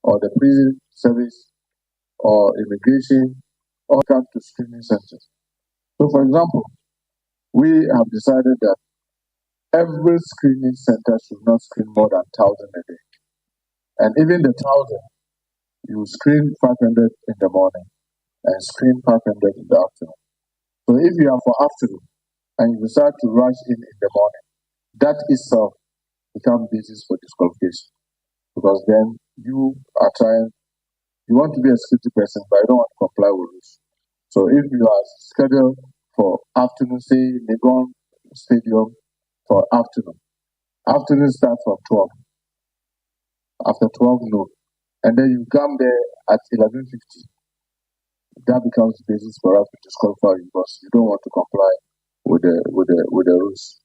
or the prison service or immigration or come to screening centers. So, for example, we have decided that every screening center should not screen more than 1,000 a day. And even the 1,000, you screen 500 in the morning and screen 500 in the afternoon. So if you are for afternoon and you decide to rush in the morning, that itself becomes basis for disqualification. Because then you want to be a security person, but you don't want to comply with rules. So if you are scheduled for afternoon, say Legon Stadium for afternoon starts from 12, after 12 noon, and then you come there at 11:50. That becomes the basis for us to disqualify you because you don't want to comply with the rules.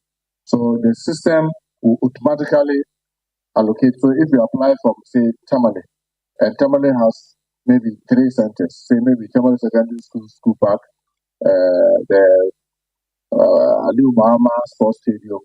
So the system will automatically allocate. So if you apply from, say, Tamale, and Tamale has maybe 3 centers, say maybe Tamale Secondary School Park, the Aliu Mahama Sports Stadium,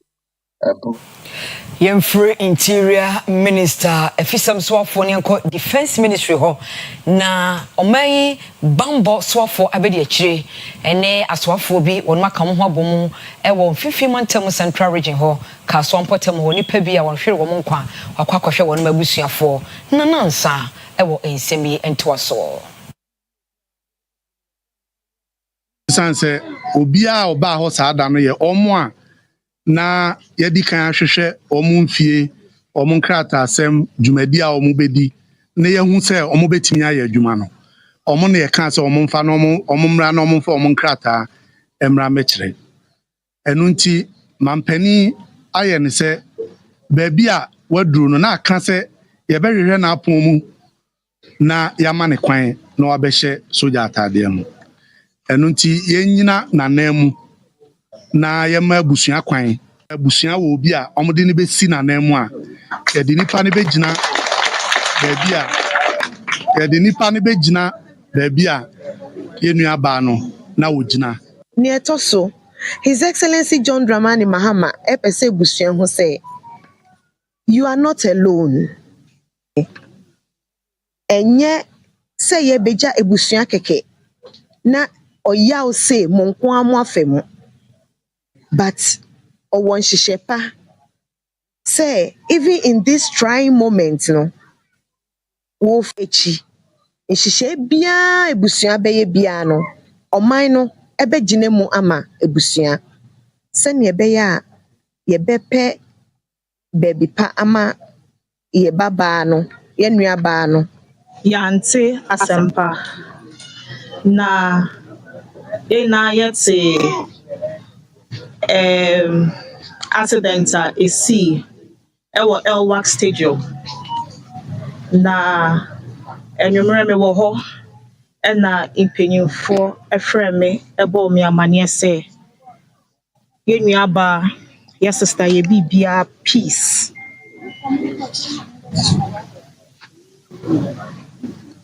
Yemfree Interior Minister Efisam Swafo Nyanko Defense Ministry ho na omai bambo swafo abedi achire ene aswafo bi wonma kam ho abom e won fifi mantem Central Region ho ka swampotem ho nipa bi a won hwere wo nkwa akwakwahwe won mabusuafo na nansa e wo ensemi entoaso sanse obia oba ho saada no ye omo a na yedi kan ahwehwe omumfie omunkrata asem dwumadi a omubedi na yehu se omubetimi aye adwuma no omo na ye kan se omumfa no omumra na omumfa omunkrata emra mekire enu nti mampani aye ne se baabi a waduru no na aka se ye behwehwe na apon mu na yama ne kwan na wabehye soja atade mu enu nti yenyina na namu na yema abusua kwan abusua wo obi a omde ne besi na namu a yedi nipa ne begina baabi a yenua ba no na wogina ne etoso His Excellency John Dramani Mahama epese busua ho say you are not alone enye say ye beja ebusua keke na oya o say monko amu afemu but owon hihyepa say even in this trying moment no wo fechi nhihye bia ebusua beye bia no oman no ebegine mu ama ebusua se ne beye a ye bepe baby pa ama ye baba no ye nua ba no yante asempa na yete accident esi ewo Elwak Stadium na enwumere me wo ho na impenyimfo efreme ebo mi amane se ye nua ba ye sister ye bibia peace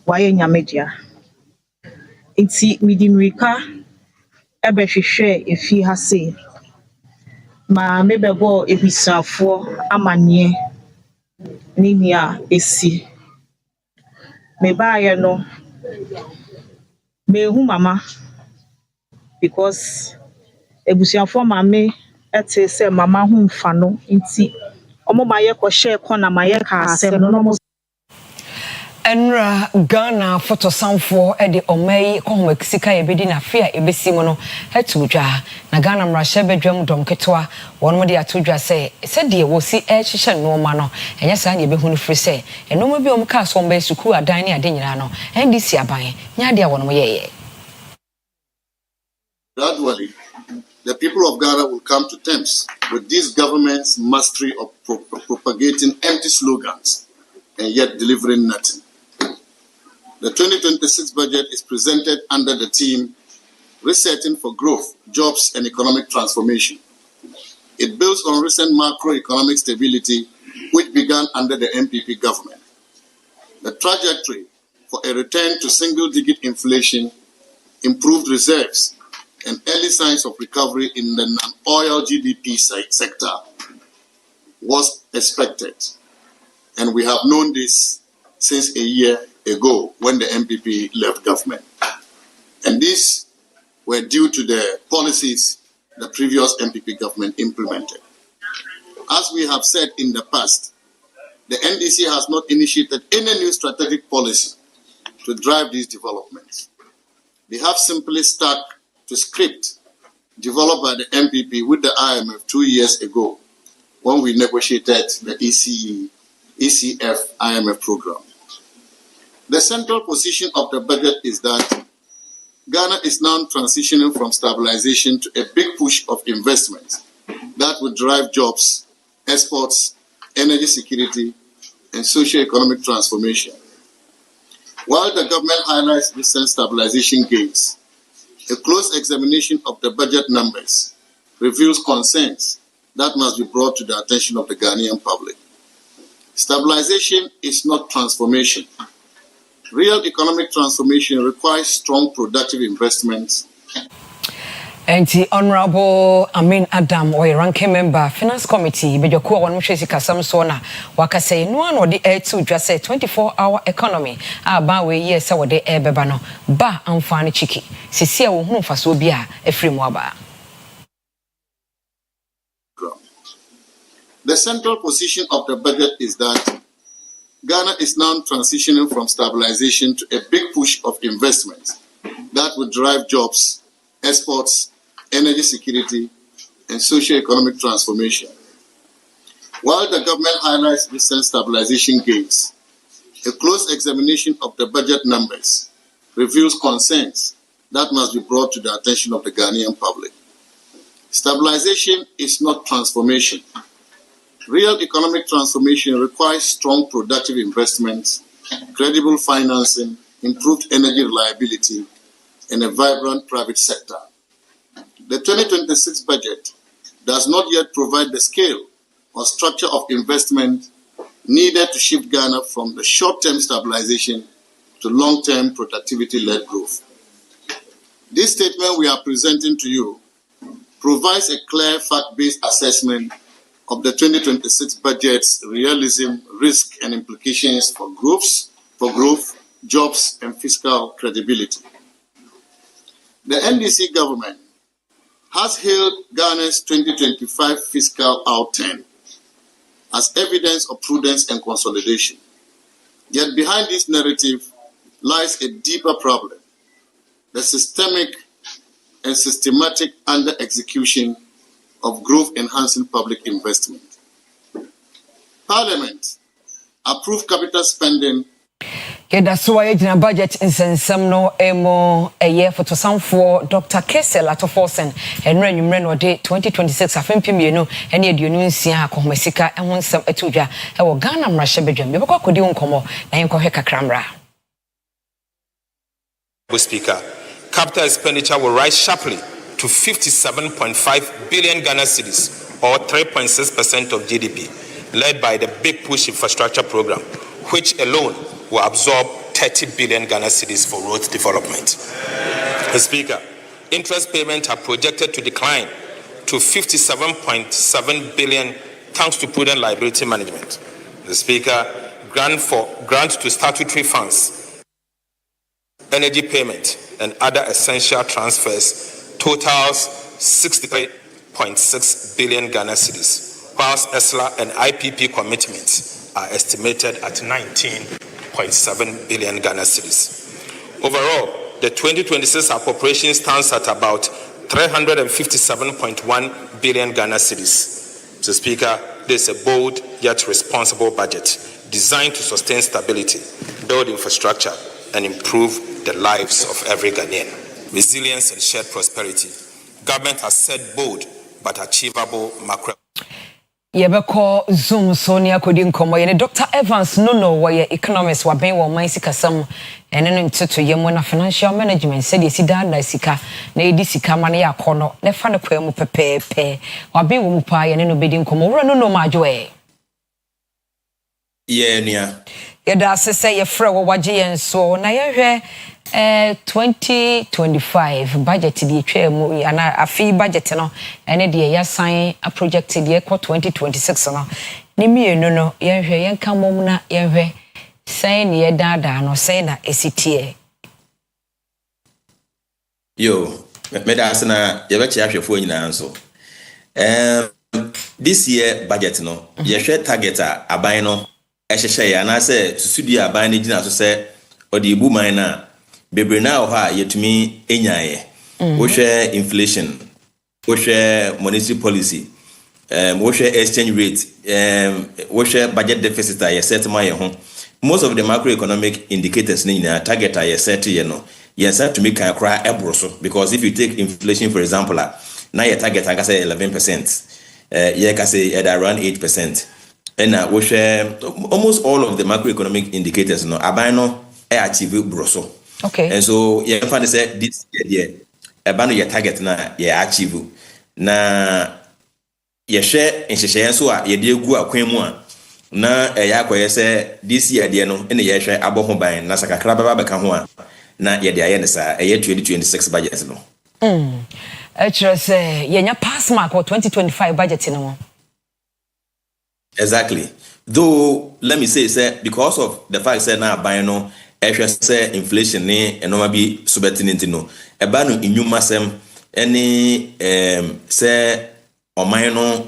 waye nyamedia inti midimrika ebe hwehwe efi ha se ma mebebo ebisafo amane ninia esi me baaye no mehu mama because ebusiafo mama ete se mama hu mfa no nti omo maye ko share corner maye ka asem no Enra Ghana photo samfo ede omai kohoma kisika yebedi na fia ebesi mu no hetudwa na Ghana mrahye bedwam domketwa wonmo de atudwa se de wosi ehihye no ma no enye sa na ebehu no firi se enoma bi omka so mba suku adan ne ade nyina no ndisi aban nya de wonmo yeye. Gradually, the people of Ghana will come to terms with this government's mastery of propagating empty slogans and yet delivering nothing. The 2026 budget is presented under the theme Resetting for Growth, Jobs and Economic Transformation. It builds on recent macroeconomic stability which began under the MPP government. The trajectory for a return to single-digit inflation, improved reserves, and early signs of recovery in the non-oil GDP sector was expected. And we have known this since a year ago when the MPP left government. And these were due to the policies the previous MPP government implemented. As we have said in the past, the NDC has not initiated any new strategic policy to drive these developments. They have simply stuck to script developed by the MPP with the IMF 2 years ago when we negotiated the ECF IMF program. The central position of the budget is that Ghana is now transitioning from stabilization to a big push of investment that would drive jobs, exports, energy security, and socio-economic transformation. While the government highlights recent stabilization gains, a close examination of the budget numbers reveals concerns that must be brought to the attention of the Ghanaian public. Stabilization is not transformation. Real economic transformation requires strong productive investments. And the Honorable Amin Adam, or ranking member, Finance Committee, Bejoku, one Mushesi Kasam Sona, Waka say, no one or the air to just say 24-hour economy. Ba we yes, our day air bebano, ba and fani chiki. Sisia who for Sobia, a free mwaba. The central position of the budget is that Ghana is now transitioning from stabilization to a big push of investment that would drive jobs, exports, energy security, and socio-economic transformation. While the government highlights recent stabilization gains, a close examination of the budget numbers reveals concerns that must be brought to the attention of the Ghanaian public. Stabilization is not transformation. Real economic transformation requires strong productive investments, credible financing, improved energy reliability, and a vibrant private sector. The 2026 budget does not yet provide the scale or structure of investment needed to shift Ghana from the short-term stabilization to long-term productivity-led growth. This statement we are presenting to you provides a clear fact-based assessment of the 2026 budget's realism, risk, and implications for growth, jobs, and fiscal credibility. The NDC government has hailed Ghana's 2025 fiscal outturn as evidence of prudence and consolidation. Yet behind this narrative lies a deeper problem: the systemic and systematic under-execution of growth-enhancing public investment. Parliament approved capital spending. That's why in a budget in some no emo a year for to some for Dr. Kessel at Forsen and Ren day 2026 a film no and yet you know sia Komesika and one some etuja or Ghana Rasha bedroom. You could do uncomo and Koheka Cramra. Speaker, capital expenditure will rise sharply to 57.5 billion Ghana cedis, or 3.6% of GDP, led by the Big Push Infrastructure Program, which alone will absorb 30 billion Ghana cedis for road development. The Speaker, interest payments are projected to decline to 57.7 billion thanks to prudent liability management. The Speaker, grant to statutory funds, energy payment, and other essential transfers totals 63.6 billion Ghana cedis, whilst ESLA and IPP commitments are estimated at 19.7 billion Ghana cedis. Overall, the 2026 appropriation stands at about 357.1 billion Ghana cedis. Mr. Speaker, this is a bold yet responsible budget designed to sustain stability, build infrastructure, and improve the lives of every Ghanaian. Resilience and shared prosperity. Government has set bold but achievable macro. Yebeko Zoom Sonia Kodin Komo yene Dr. Evans no why economists wa ben wo man sika sam ene no nteto yemo na financial management said yesida na sika na edi sika ma na yakono na fa ne kwemu pepepe wa ben wo mu pa yene no bedi nkomo wura no ma adwoe ye nua yeda asese ye frɛ wo wagye yen so na yehwɛ 2025 budget di twemu ana afi budget no ene de ya sign a project de ko 2026 no ni mienu no yehwɛ yen ka mom na yehwɛ Saying ye dada no say na esitie. Yo, me da asena ye be chia hwefo nyina nso. This year budget no, ye hwe target a aban no ehhehye ya na say studio aban no gina so say odi bu man na bebre na ho a yetumi enyaye. Wo hwe inflation, wo hwe monetary policy, wo hwe exchange rate, wo hwe budget deficit a ye set ma ye ho. Most of the macroeconomic indicators ni na target a ye set ye no. Yes, to make a cry ebroso because if you take inflation for example, now your target I can say 11%. Yeah, can say at around 8%. And we share almost all of the macroeconomic indicators no abano achieve broso. Okay. And so yeah, find say this year abano your target na yeah achieve. Na ye share in share so ye dey gu akwan mu a na ya akoye say this year dey no ene ye hwe aboho ban na sakakra baba beka ho a na ye de aye sa 2026 budget no Actually say yenya pass mark for 2025 budget no. Exactly. Though let me say because of the fact say na ban no say inflation ni enoma bi subetinenti no eba no inwuma sem eni say oman no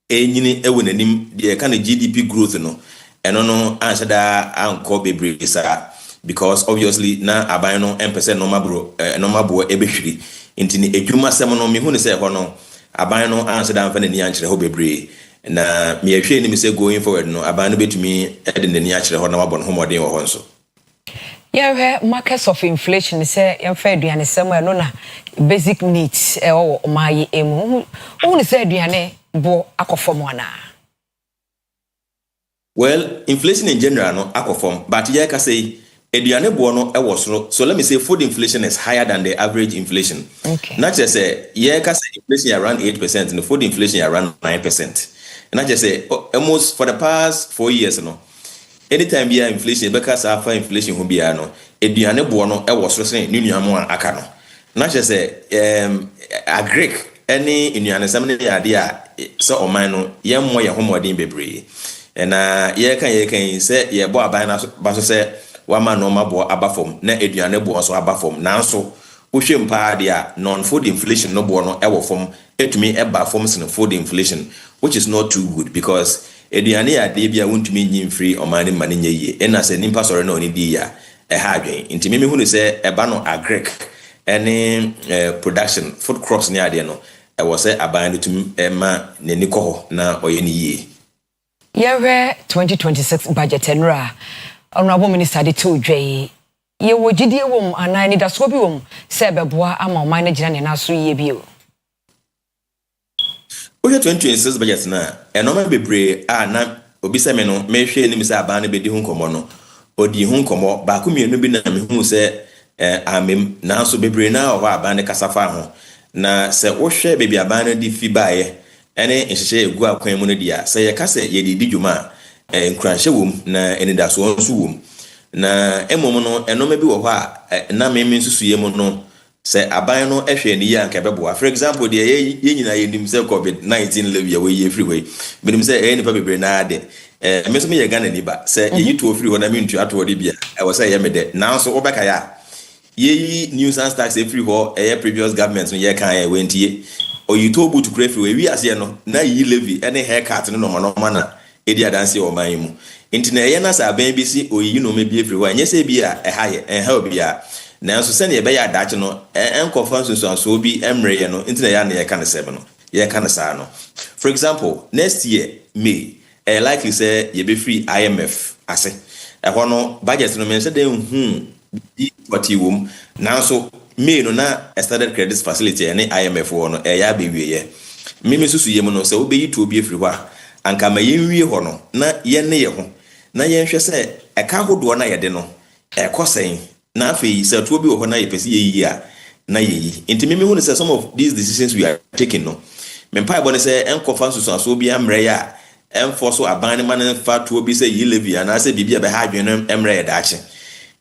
enyini ewo nanim de ka na GDP growth no eno no answer da anko bebre sa because obviously na aban no empese normal bo ebehwiri intini edwuma sem no me hu ne say ho no aban no answer da amfa na ni ankyere ho bebre na me ahwe ni me say going forward no aban no betumi ede na ni ankyere ho na mabon ho modern wo ho nso Yeah, markets of inflation say yam fa aduane sem no na basic needs o mayi emu who say aduane bo akofom ana. Well, inflation in general no akofom but yeah ka say aduane bo no e wosoro so let me say food inflation is higher than the average inflation. Okay. Not just say yeah ka say inflation around 8% and the food inflation around 9%. And I just say almost for the past 4 years no anytime be inflation because after inflation who be no aduane bo no e wosoro say ni nuamu aka no. Not just say agric any aduane sam ne ade a so oman no yemmo ye homodin bebre. And ye kan say ye bo aban na ba so say wama no mabo abafom na aduane bo so abafom nanso wo hwem pa dia non food inflation no bo no ewo fom etumi eba fom sin food inflation which is not too good because aduane ya de bia wontumi nyim free omani mane nyeye ena se nimpa sore na oni di ya ha adwen ntimi me hu ne say eba no agric any production food crops ne ade no ewo say aban no tumi ma nani ko na oye ni ye. Yeah, 2026 budget enra Honorable Minister de to dwe ye wo gidie wom ana ni da so bi wom se beboa ama o man gina ne na so ye bi o. Oye 2026 budget na enoma bebre na obi se me no me hwe ni mi se aban na bedi hu nkomo no odi hu nkomo ba ko mienu bi na me hu se amem na so bebre na o aban ne kasafa ho na se wo hwe bebi aban na di fi baaye ene nhyehyɛ egu akwan mu no dia se ye ka se ye di dwuma nkranhye wom na enidaso nso wom na emom no enoma bi wo hɔ a na meme nsusuye mu no se aban no ehwe ni ya nka beboa for example de ye nyina ye nim se covid-19 lewi ya we ye free way binim se nipa bebre na ade me so me ye Ghana ni ba se ye yitu ofiri hɔ na me ntu ato de bia e wo se ye me de nanso wo beka ya ye news and tax free hɔ previous government no ye kan ye wentie oyitobu to create we ase no na yi levy any haircut no no na edi adanse o man mu intina ye na sa ban bi si oyi no me bi free hɔ anye se bi a ehaye enha obi a nanso se ne be ya dache no enkofa so bi emre ye no intina ya na ye kan se no ye kan sa no for example next year May likely say ye be free IMF ase ehɔ no budget no me se den di pati wom nanso May no na started credit facility and IMF no ya be wiye mimi susu yem no se obeyi to obi efiri hɔ a anka ma yenwie hɔ no na ye ne ye ho na ye hwɛ se eka hodo na ye de no ekosen na afei se to obi wɔ hɔ na ye pese ye yi a na ye yi nti mimi hu ne se some of these decisions we are taking no me pai bo ne se enkofa susu aso obi amre ya enforce aban ne man fa to obi se yi levy ana se bibia be ha adwen emre ya daache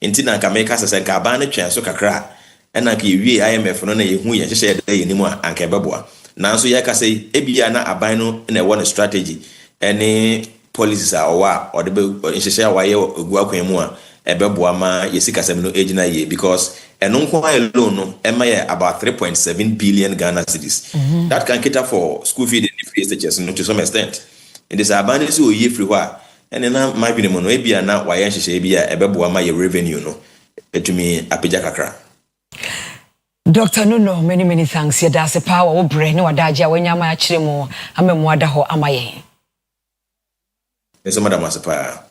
nti na anka me ka se nka aban ne twen so kakra ena ka ewie IMF no na yehu ye hyehyɛ da ye nimu anka beboa nanso ye ka sei ebia na aban no na ɛwɔ ne strategy ene policies are or the nhyehyɛ wayɛ ogu akwan mu a ɛbɛboa ma yɛsikasɛm no egyina yie because ɛno nko alone no ɛma yɛ about 3.7 billion Ghana cedis. That can cater for school feed and free SHS no to some extent. It is abandoned so ye free wa and then my minimum no ebia na wayɛ nhyehyɛ bi a ɛbɛboa ma yɛ revenue no etumi apagya kakra. Dr. Nuno, many thanks. That's a power of brain. No, Adaja, when you are chimo, I'm a mwadaho amaye. Yes, Madam Masapa.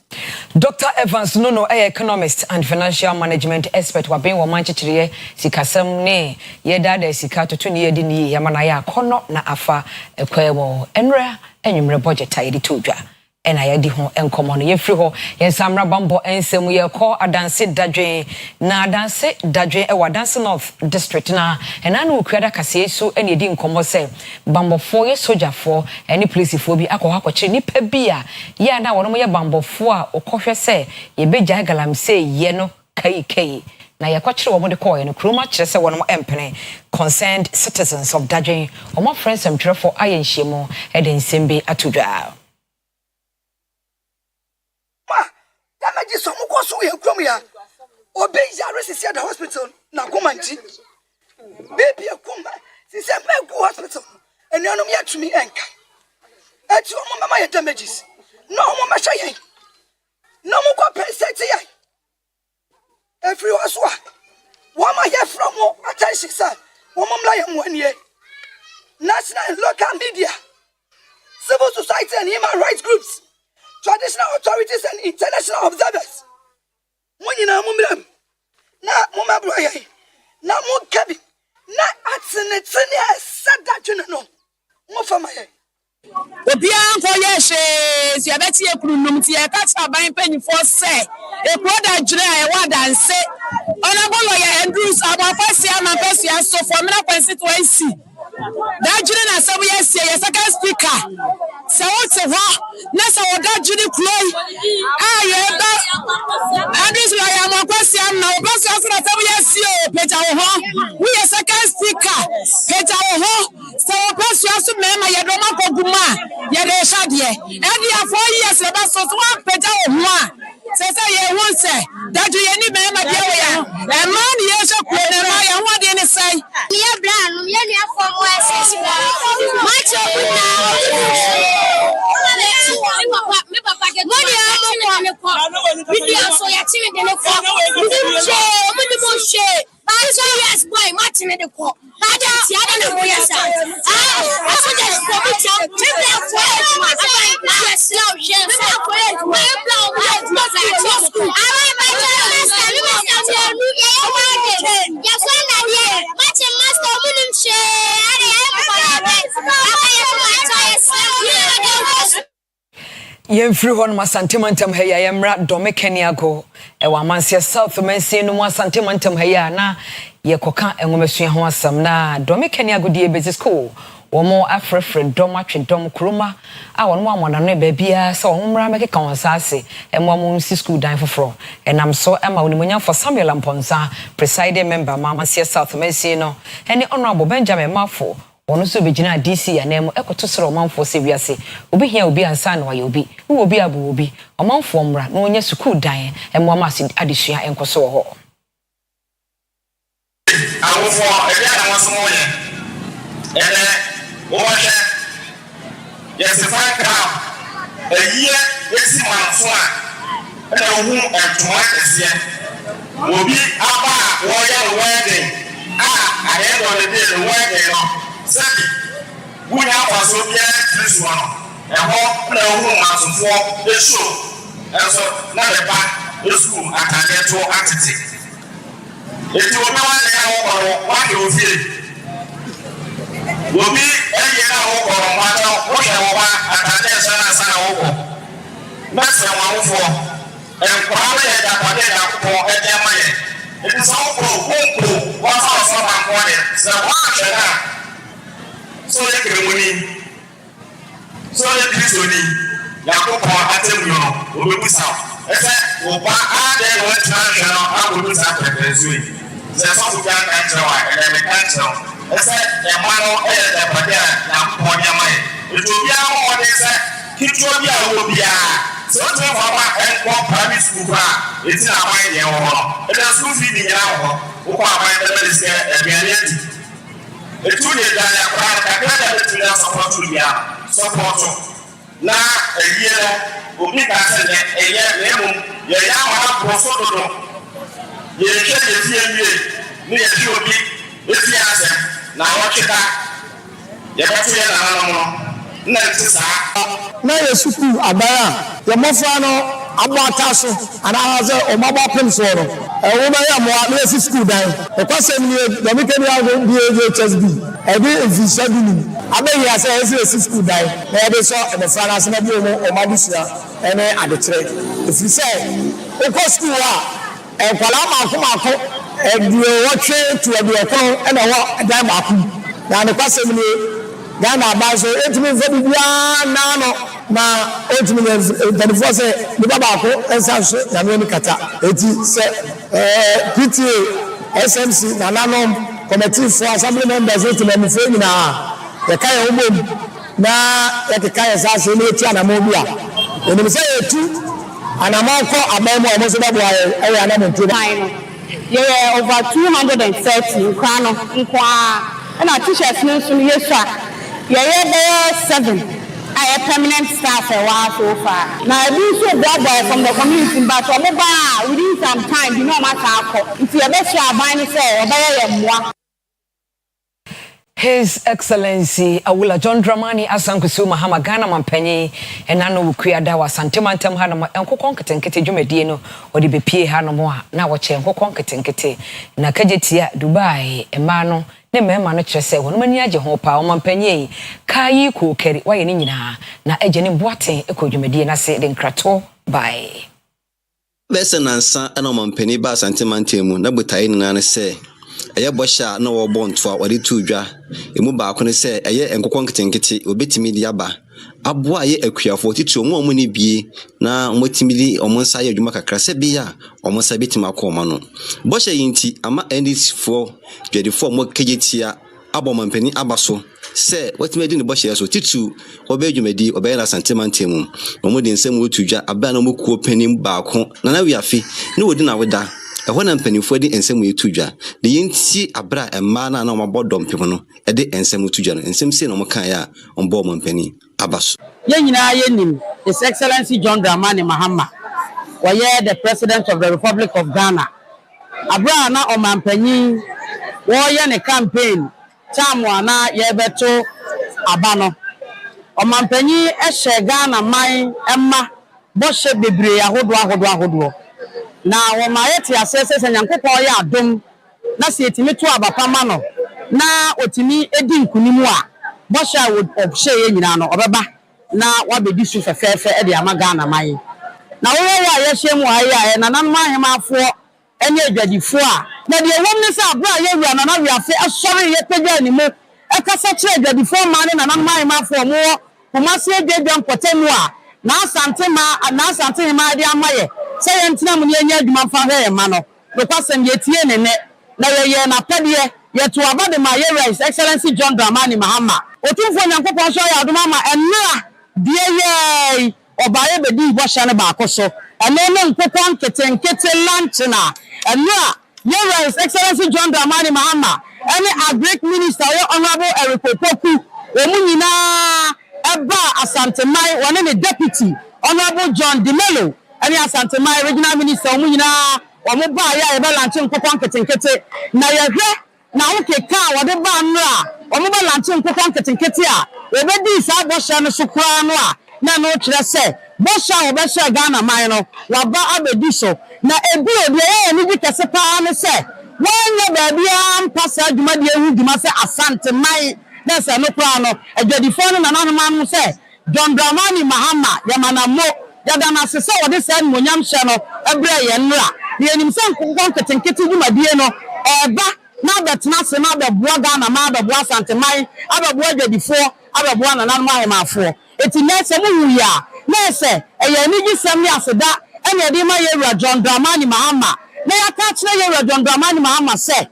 Dr. Evans Nuno, economist and financial management expert, were being Manchester, Sikasam ne, Yeda, Sikato, 20 years in Yamanaya, Kono, na afa, a quevo, Enra, and you budget tidy tuja. And I had home and common ye free ho yen samra bambo and sem we call a dance dadre na dance dadre e wa dance north district na and anu kwada kase so and ye din komo say bambo 4 ye soldier for any police for bi akwa akwache nipa bia ye na wono ye bambo 4 a okohwe say ye beja galam say ye no kai na ye kwakire wo de call ye no kroma kire say wono empene concerned citizens of dadre o mo friends am twerefo ayenhyiemu e den sembe atudwa. Damages some so we come here. Obey is at the hospital. Now come and see. Baby, come. She said, go hospital. And you know me to me anchor. At your mama damages. No mama shay. No more compensate. Every was one I hear from more attention, sir. Woman like 1 year. National and local media, civil society and human rights groups. Traditional authorities and international observers. When you know, na mama boy, na mo kabi, na atsenetene said that you know. Mo for my Obian for yes, you bet you could see a catch a buying penny for say a brother dry what and say honorable lawyer Andrews about first year and first year so for me constituency. That Julian as we say a second speaker. So what's a war? Nessa or that Judy Chloe. Andrews lawyer my question now, but Peter we a second speaker. Peter so plus you have to remember your Roma Guma, Yadeshadia, and you have 4 years about so one Peter says I won't say that you any man, my dear, and man, yes, I want to say, yeah, Brown, yeah, for much of yes, boy, Martin in the court. I don't see, I don't know where you're Yemfri hon masantemantam heya yemra dome Keniago e wa manse South Mense no masantemantam heya na yekoka enwomesua ho asam na dome Keniago die bezi school wo mo afrefre dom atwe dom kroma a wono amona no ba bia se wo mra mekeka wonsase emwa mo nsi school dan foforo enam so ema wonimunya for Samuel Amponsa presiding member manse South Mense no ene honorable Benjamin Mafo ono so begina DC anemo ekoto soro manfo se wiase obi hia obi ansa na waye obi wo obi abu obi omanfo mra na onye school dan emo ma adesua enkoso ho awofo ebi ana waso mo ye ene wo hwe yesifa ka eyiye esi manfo a ene ohu entoma kese obi aba wo ye wedding aye do the wedding no Sabi, we have a so this one. And what no master the show. And so now the back is school at a network entity. If you know what you feel, will be a year or matter what you want at a network. That's the one for and probably that one for a money. It is all for 1,000 so watch so let the money. So let this money. Yakopo atem yo. Obi busa. Ese oba ade won transfer abu busa pepezui. Ze so bu kan kanjewa e me kanjewa. Ese e mano e de pade Yakopo nyama e. Eto bia mo de se ketewa bi a wɔ biara sɛ wotumi fa ma ɛnkɔ private school koraa ɛti na aban deɛ wɔ hɔ ɛda school fee de nyinaa wɔ hɔ wokɔ aban bɛbɛ de sɛ aduane adi ɛtu ne aduane akoraa kakra da bɛtumi na sɔpɔto biara sɔpɔto na awie no obi ka sɛ nɛ ɛyɛ na mmom yɛyɛ ama aborɔ so dodo yɛhwɛ yɛfie wie ne yɛhwɛ obi ɛfie asɛm na wɔtweka yɛbɛto yɛ nananom no na ɛte saa na yɛ sukuu abaa yɛ mmɔfra no abɔ ata so anaasɛ ɔmabɔ apem soɔ no ɛwo bɛyɛ mmoa na yɛsi sukuu dan ɛkwasɛm nie dɔmikani awo DHSB ɛde mfihyia bi nim abɛyia sɛ yɛsi sukuu dan na yɛde sɔ mmɔfra no ase na bi ɔmadesua ɛne adekyerɛ ɛfiri sɛ wokɔ sukuu a nkwalaa maako aduɔwɔtwe to aduɔkron ɛna ɛwɔ dan baako na nokwasɛm nie Ghana aban so etimi mfa bibiara naa no na etimi mpanyinfoɔ sɛ nipa baako nsa nso nyame ni kata eti sɛ PTA SMC nananom committeefoɔ assembly members etimi mfo nyinaa yɛka yɛn ho bom na yɛkeka yɛn saa sɛ ne eti anamɔ bi a enim sɛ yɛtu anamɔ kɔ aban mu a wɔn nso bɛboa yɛ ɛyɛ anamɔ ntuo yɛyɛ over 230 nkwa no nkwa ɛna t-shirt no nso yɛ so a yɛyɛ bɛyɛ 7 a yɛ permanent staff ɛwɔ so far na ebi nso boaboa from the community but ɔmo ba a within some time bi na ɔmo aka akɔ nti yɛbɛhyɛ aban no sɛ ɔbɛyɛ yɛ mmoa. His Excellency Awula John Dramani Asankusu Mahama Ghana Mampenyi enano wukuada wa santimantem ha no enkokon nketenkete dwumadie no odi bepie ha no mo a na wo che enkokon nketenkete na kajetia Dubai ema no ne mema no kyerɛ sɛ wɔn mani agye ho pa wɔn mpanyi kai ko kari wayɛ ne nyinaa na agye ne boaten ekɔ dwumadie na se de nkrato bai bɛsɛ nansa ana wɔn mpanyi ba santimantem mu na botae nyinaa ne sɛ ɛyɛ bɔhyɛ na wɔbɔ ntoa wɔde tu dwa emu baako ne sɛ ɛyɛ enkokon nketenkete obetimi di aba aboa ye akuafo titi omo ne bie na omotimi di omo nsa ye adwuma kakra sɛ bia omo nsa betima akoma no bɔhyɛ yinti ama NDC4 dwadifo mo kegetia abomampani abaso sɛ watimi di ne bɔhyɛ so titu obe adwumadi obɛyɛ na santimantem omo de nsɛm wotu dwa aba na mo kuo panim baako na na wiafe ne wodi na weda ɛhɔ na mpanimfoɔ de nsɛm yetu dwa de yinti abra ɛma na ɔmabɔ dɔmpem no ɛde nsɛm tu dwa no nsɛm se na ɔmka ya ɔmbɔ ɔmampani abaso yɛn nyinaa yɛnim His Excellency John Dramani Mahama wɔyɛ the President of the Republic of Ghana abra na ɔmampani wɔyɛ ne campaign time ana yɛbɛto aba no ɔmampani ɛhyɛ Ghana man ɛma bɔhyɛ bebree ahodoɔ na wɔn ayɛ te asɛ sɛ nyankopɔn yɛ adom na sɛ etimi to abapama no na otimi edi nkunimu a bɔhyɛ a ɔhyɛ yɛ nyinaa no ɔbɛba na wabɛdi so fɛfɛɛfɛ de ama Ghana man na wɔwɔ a yɛhyɛ mu ayɛ na nanom ahemafoɔ ɛne adwadifo a na deɛ wɔn ne sɛ abra yɛwura na wiafe asɔre yɛpɛgya ne mu ɛkasa kyerɛ adwadifo ma ne nanom ahemafoɔ mo Kumasi edwa mpɔtɛmu a na asante ma de ama yɛ sɛ yɛntina mu ne yɛnya adwuma fa hwɛ ma no nokwasɛm yɛtie ne na yɛyɛ na pɛdeɛ yɛto aba de ma yɛwura His Excellency John Dramani Mahama otumfo nyankopɔn so yɛ adoma ma ɛnna deɛ yɛ ɔbaayɛ bɛdi bɔhyɛ no baako so ɛno ne nkokɔ nketenkete lanchina ɛnna yɛwura His Excellency John Dramani Mahama ɛne Agric Minister ɔyɛ Honorable Oyerepa Poku wɔn nyinaa ɛba asantemai wɔne ne Deputy Honorable John Dimelo ɛne asantemai Regional Minister wɔn nyinaa wɔn ba yɛ ɛbɛ lanche nkokɔ nketenkete na yɛhwɛ na wokeka wɔde ba nnra wɔn ba lanche nkokɔ nketenkete a wɔbɛdi saa bɔhyɛ no so koraa no a na no kyerɛ sɛ bɔhyɛ a wɔbɛhyɛ Ghana man no waba abɛdi so na ebi obi ɛyɛ ne di kɛse paa ne sɛ wɔnyɛ baabi a mpasa adwuma de ehu dwuma sɛ asantemai na sɛ no koraa no adwadifo no nananoma no sɛ John Dramani Mahama yamanamo yadana se sɛ wɔde sɛ mmonyam hyɛ no ɛbrɛ yɛ nnra yɛnim sɛ nkokɔ nketenkete dwumadie no ɛba na bɛtena se na bɛboa Ghana ma bɛboa asantemai abɛboa adwadifo abɛboa nananom ahemafoɔ eti na sɛ mo wu ya na sɛ ɛyɛ ni gisɛm ne aseda ɛna de ma yɛwura John Dramani Mahama na yɛka kyerɛ yɛwura John Dramani Mahama sɛ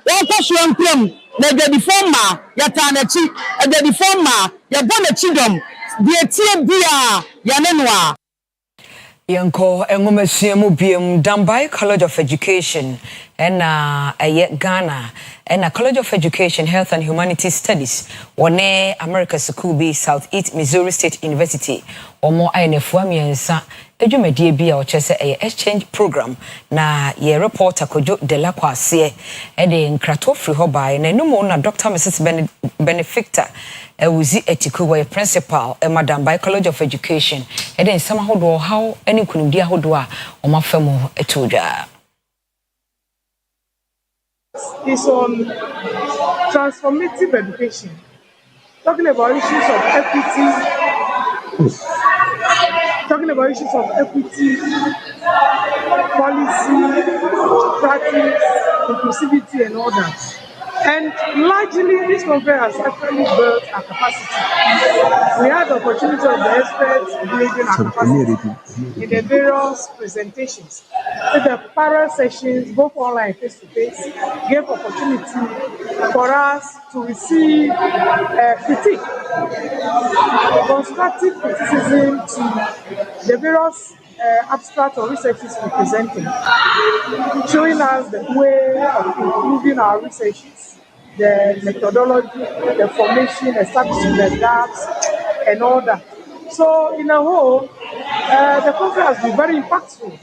wɔkɔ so nkram na adwadifo ma yɛta n'akyi adwadifo ma yɛbɔ n'akyi dɔm die tie bia ya ne no a Yanko engomesiemu biem Dambai College of Education ena Ghana ena College of Education Health and Humanities Studies one America School B Southeast Missouri State University omo aynefu amiensa edwumadie bia o chese exchange program na ye reporter Kojo Delakwase de nkrato free ho bai na enumo na Dr. Mrs. Benefactor Ewuzi Etiku wa principal Madam by College of Education then some hodo how any kunudi hodo a omafemo etudwa is on transformative education, talking about issues of equity, policy, practice, inclusivity, and all that. And largely, this conference has actually built our capacity. We had the opportunity of the experts building our capacity in the various presentations. So the parallel sessions, both online and face-to-face, gave opportunity for us to receive critique, constructive criticism to the various abstract or researches we presented, showing us the way of improving our researches, the methodology, the formation, establishing the gaps, and all that. So, in a whole, the conference has been very impactful.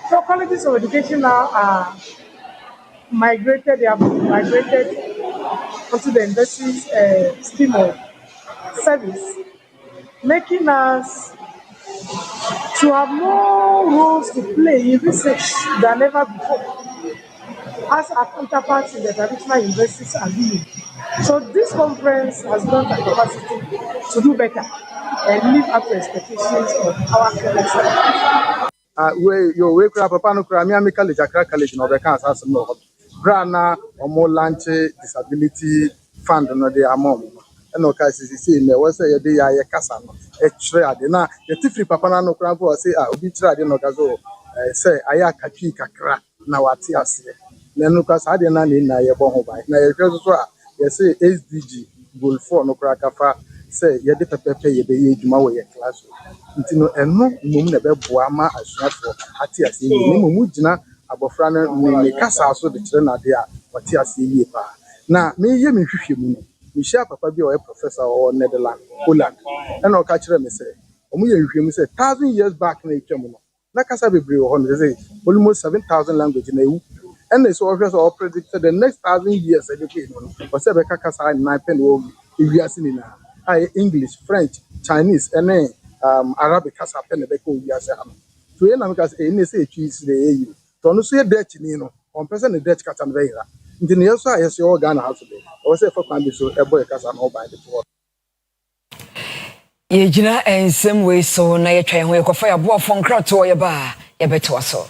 So, colleges of education now are migrated, onto the industry's stream of service, making us to have more roles to play in research than ever before, as our counterparts in the traditional universities are doing. So this conference has built our capacity to do better and live up to expectations of our colleagues. We could have a panoramic college, Accra College, no, the cancer, no, Grana or more lunch disability fund, no, the amount. And no cases in there was a day I casa, a trade. Now, the Tifri Papano Crampo say, I will be tried in Okazo, say, I kaki kakra, now at Tias. Then Lucas had an in Nayabon by Nayakazwa, you say SDG, Bull for no crackafa, say, you did a pepe, you age my way class. Ntino eno mum na beboa ma asuafo ate ase yi mu mugina abofra na me kasa so de kire na de a wate ase yi pa na me ye me hwehwe mu no me hia papa bi o professor o Netherlands Holland na o ka kire me say o mu ye hwehwe mu say 1000 years back na etwam no na kasa bebre o ho no say almost 7000 language na ewu and they so obviously all predicted the next 1000 years education no o say be kasa na pen o ewiase ni na English, French, Chinese, and Arabic has happened. So, because any say cheese the EU. So, no say Dutch, on person the Dutch cat and Vera. In the near side, as your Ghana house today. I was for Candy, so a boy has an all by the floor. Yejina in some way so na ye twan we kofo ya bo fon krato ye ba ye beto so.